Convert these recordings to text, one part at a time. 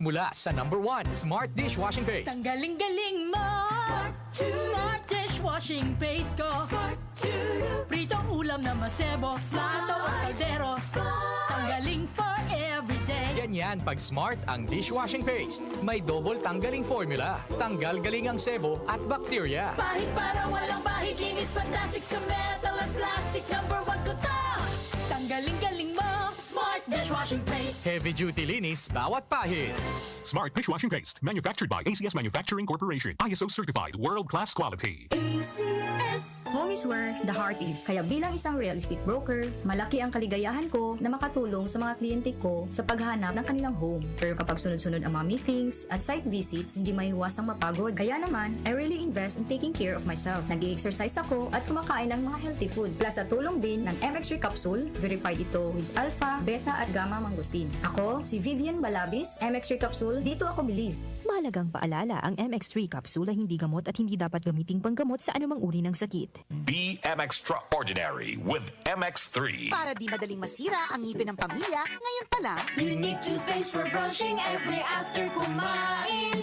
Mula sa number 1, Smart Dishwashing Paste. Ang galing-galing mo! Smart dishwashing paste ko. Pritong ulam na masebo, plato o kaldero. Tanggaling for everyday. Ganyan pag Smart ang dishwashing paste. May double tanggaling formula. Tanggal galing ang sebo at bakterya. Bahid para walang bahid, linis fantastic sa metal at plastic. Number 1 ko to! Tanggaling-galing mo! Smart dishwashing paste. Heavy duty linis bawat pahid. Smart Dishwashing Paste, manufactured by ACS Manufacturing Corporation. ISO certified, world-class quality. ACS. Home is where the heart is. Kaya bilang isang real estate broker, malaki ang kaligayahan ko na makatulong sa mga kliyente ko sa paghahanap ng kanilang home. Pero kapag sunod-sunod ang mga meetings at site visits, hindi maiiwasang mapagod. Kaya naman, I really invest in taking care of myself. Nag-i-exercise ako at kumakain ng mga healthy food. Plus sa tulong din ng MX3 capsule, verified ito with alpha, beta at gamma mangosteen. Ako, si Vivian Balabis, MX3 capsule, dito ako believe. Mahalagang paalala, ang MX3 capsule ay hindi gamot at hindi dapat gamiting panggamot sa anumang uri ng sakit. Be extraordinary with MX3. Para di madaling masira ang ngipin ng pamilya, ngayon pa lang, Unique toothpaste for brushing every after kumain.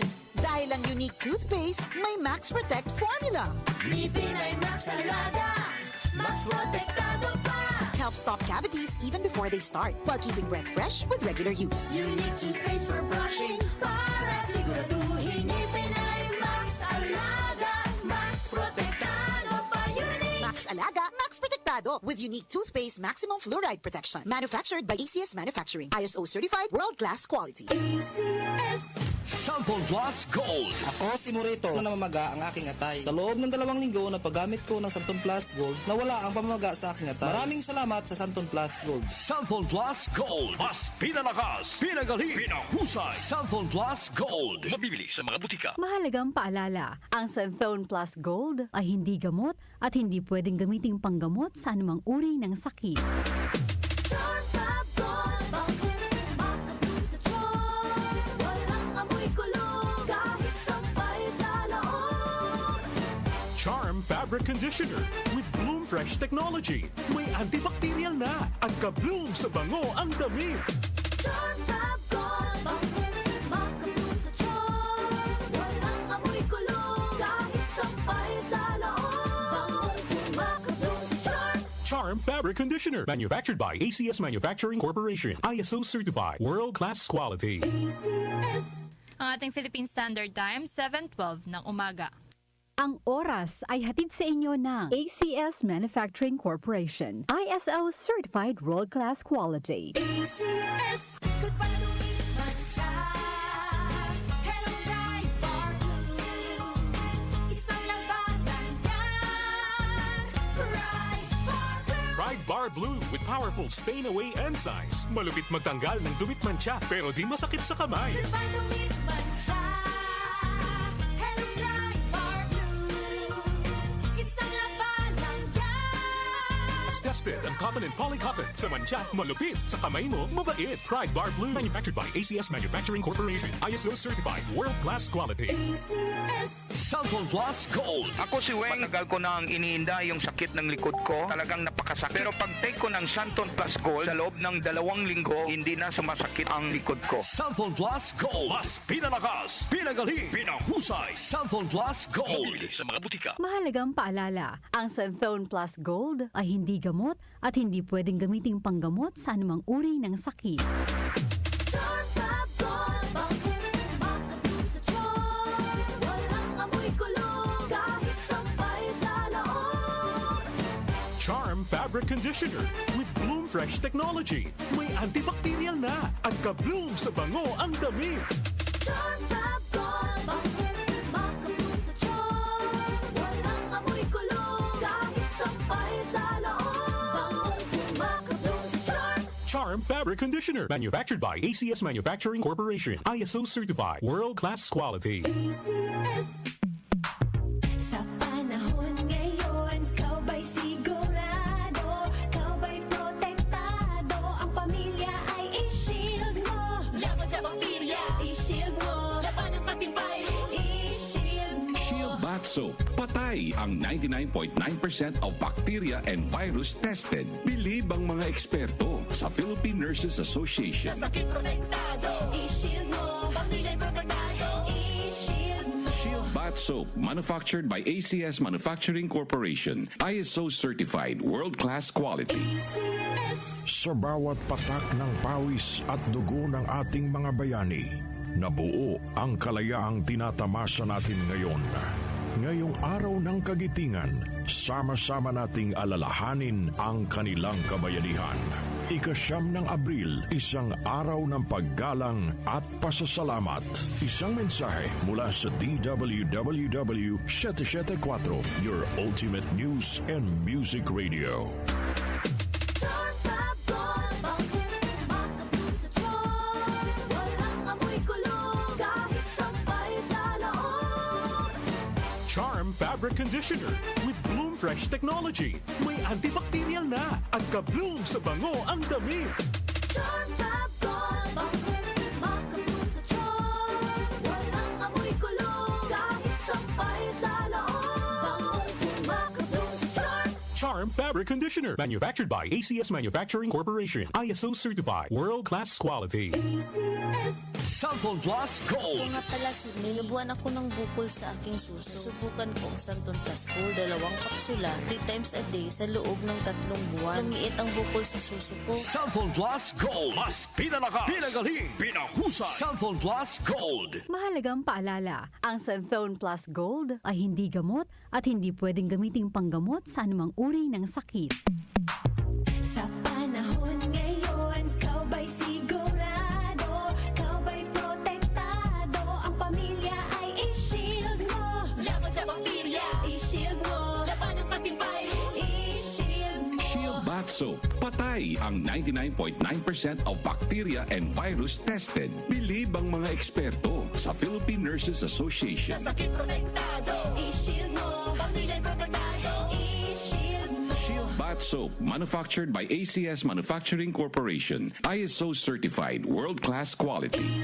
dahil ang unique toothpaste, may Max Protect formula. Ngipin ay Max Alaga, Max Protektado pa. Helps stop cavities even before they start, while keeping breath fresh with regular use. Unique toothpaste for brushing para siguraduhin ngipin ay Max Alaga, Max Protektado pa. Unique. Max Alaga, Max Protectado with unique toothpaste maximum fluoride protection. Manufactured by ACS Manufacturing. ISO certified, world-class quality. ACS. Sample Plus Gold. Ako si Morito na namamaga ang aking atay. Sa loob ng 2 linggo na paggamit ko ng Santon Plus Gold, nawala ang pamamaga sa aking atay. Maraming salamat sa Santon Plus Gold. Sample Plus Gold. Mas pinalakas, pinagaling, pinahusay. Sample Plus Gold. Mabibili sa mga butika. Mahalagang paalala, ang Santhone Plus Gold ay hindi gamot at hindi pwedeng gamiting panggamot sa anumang uri ng sakit. Charm Fabric Conditioner with Bloom Fresh Technology. May antibacterial na at ka-bloom sa bango ang damit. Charm Fabric Conditioner, manufactured by ACS Manufacturing Corporation. ISO certified, world-class quality. ACS. Ang ating Philippine Standard Time, 7:12 ng umaga. Ang oras ay hatid sa inyo ng ACS Manufacturing Corporation. ISO certified world-class quality. ACS. Goodbye to me, Mancha. Hello, Ride Bar Blue. Isang labanan yan. Ride Bar Blue. Ride Bar Blue with powerful stain-away enzymes. Malupit magtanggal ng dumit mancha pero di masakit sa kamay. Goodbye to me, Mancha. Hello, Ride Bar Blue. Isang labanan yan. As tested ang cotton and polycotton. Sa mancha, malupit. Sa kamay mo, mabait. Ride Bar Blue, manufactured by ACS Manufacturing Corporation. ISO certified, world-class quality. ACS. Sample Plus Gold. Ako si Weng, matagal ko nang iniinda yung sakit ng likod ko. Talagang napakasakit. Pero pag take ko ng Santon Plus Gold, sa loob ng 2 linggo, hindi na sumasakit ang likod ko. Sample Plus Gold. Mas pinalakas, pinagaling, pinahusay. Sample Plus Gold. Mabibili sa mga butika. Mahalagang paalala, ang Santhone Plus Gold ay hindi gamot at hindi pwedeng gamiting panggamot sa anumang uri ng sakit. Charm Fabric Conditioner with Bloom Fresh Technology. May antibacterial na at ka-bloom sa bango ang damit. Charm Fabric Conditioner, manufactured by ACS Manufacturing Corporation. ISO certified, world-class quality. ACS. Sa panahon ngayon, kau ba'y sigurado? Kau ba'y protektado? Ang pamilya ay i-shield mo. Laban sa bakterya, i-shield mo. Laban at matibay, i-shield mo. Shield Bath Soap. Patay ang 99.9% of bacteria and virus tested. Believe ang mga eksperto sa Philippine Nurses Association. Sa sakit protektado, i-shield mo. Bat Soap, manufactured by ACS Manufacturing Corporation. ISO certified, world-class quality. Sa bawat patak ng pawis at dugo ng ating mga bayani, nabuo ang kalayaang tinatamasa natin ngayon. Ngayong araw ng kagitingan, sama-sama nating alalahanin ang kanilang kabayanihan. Ika-9 ng Abril, isang araw ng paggalang at pasasalamat. Isang mensahe mula sa DWWW 774, your ultimate news and music radio. Charm Fabric Conditioner with Bloom Fresh Technology. May antibacterial na at ka-bloom sa bango ang damit. Charm Fab bakit makabloom sa charm? Walang amoy kulong kahit sampay sa loob. Makabloom sa charm. Charm Fabric Conditioner. Manufactured by ACS Manufacturing Corporation. ISO certified. World-class quality. Santon Plus Gold. Kung nga pala, Sidney, nabuhan ako ng bukol sa aking suso. Subukan ko ang Santon Plus Gold, 2 kapsula, 3 times a day sa loob ng 3 buwan. Lumiit ang bukol sa suso ko. Santon Plus Gold. Mas pinalakas, pinagaling, pinahusay. Santon Plus Gold. Mahalagang paalala, ang Santhone Plus Gold ay hindi gamot at hindi pwedeng gamiting panggamot sa anumang uri ng sakit. Sa panahon ngayon, ikaw ba'y sigurado? Ikaw ba'y protektado? Ang pamilya ay i-shield mo. Laban sa bakterya, I-shield mo. laban ng patibay. I-shield mo. Shield Bat Soap. Patay ang 99.9% of bacteria and virus tested. Believe ang mga eksperto sa Philippine Nurses Association. Sa sakit protektado, I-shield mo. pamilya'y protektado. I-shield mo. Shield Bat Soap, manufactured by ACS Manufacturing Corporation. ISO certified, world-class quality.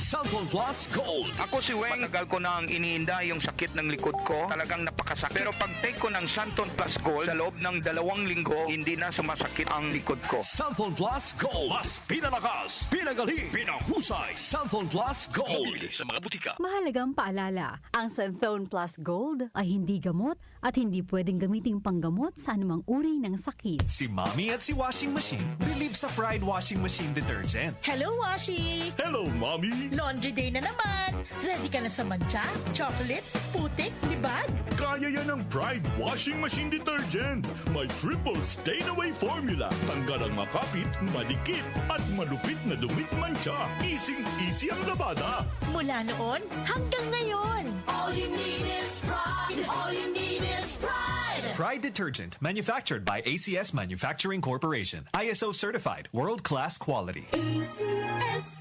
Santon Plus Gold. Ako si Weng, matagal ko na ang iniinda yung sakit ng likod ko. Talagang napakasakit. Pero pag take ko ng Santon Plus Gold, sa loob ng 2 linggo, hindi na sumasakit ang likod ko. Santon Plus Gold. Mas pinalakas, pinagaling, pinahusay. Santon Plus Gold. Mabili sa mga butika. Mahalagang paalala, ang Santhone Plus Gold ay hindi gamot at hindi pwedeng gamiting panggamot sa anumang uri ng sakit. Si Mommy at si Washing Machine believe sa Pride Washing Machine Detergent. Hello, Washi! Hello, Mommy! Laundry day na naman! Ready ka na sa mancha, chocolate, putik, libag? Kaya yan ang Pride Washing Machine Detergent. May triple stain-away formula. Tanggal ang makapit, madikit, at malupit na dumit mancha. Easy ang labada. Mula noon hanggang ngayon. All you need is pride. All you need is pride. Pride Detergent, manufactured by ACS Manufacturing Corporation. ISO certified, world-class quality.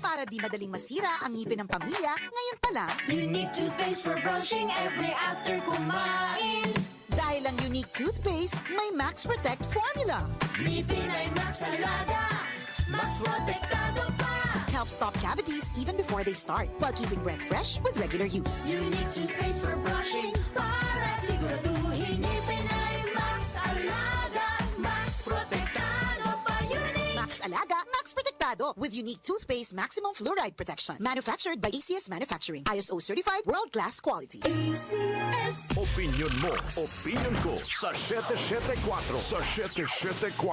Para di madaling masira ang ngipin ng pamilya, ngayon pa lang, Unique toothpaste for brushing every after kumain. dahil ang unique toothpaste, may Max Protect formula. Ngipin ay Max Alaga, Max Protektado pa. Helps stop cavities even before they start, while keeping breath fresh with regular use. Unique toothpaste for brushing para siguraduhin ngipin ay Max Alaga, Max Protektado pa. Unique Max Alaga, Max Protectado with unique toothpaste maximum fluoride protection. Manufactured by ACS Manufacturing. ISO certified, world-class quality. Opinion mo, opinion ko sa 774 sa 774.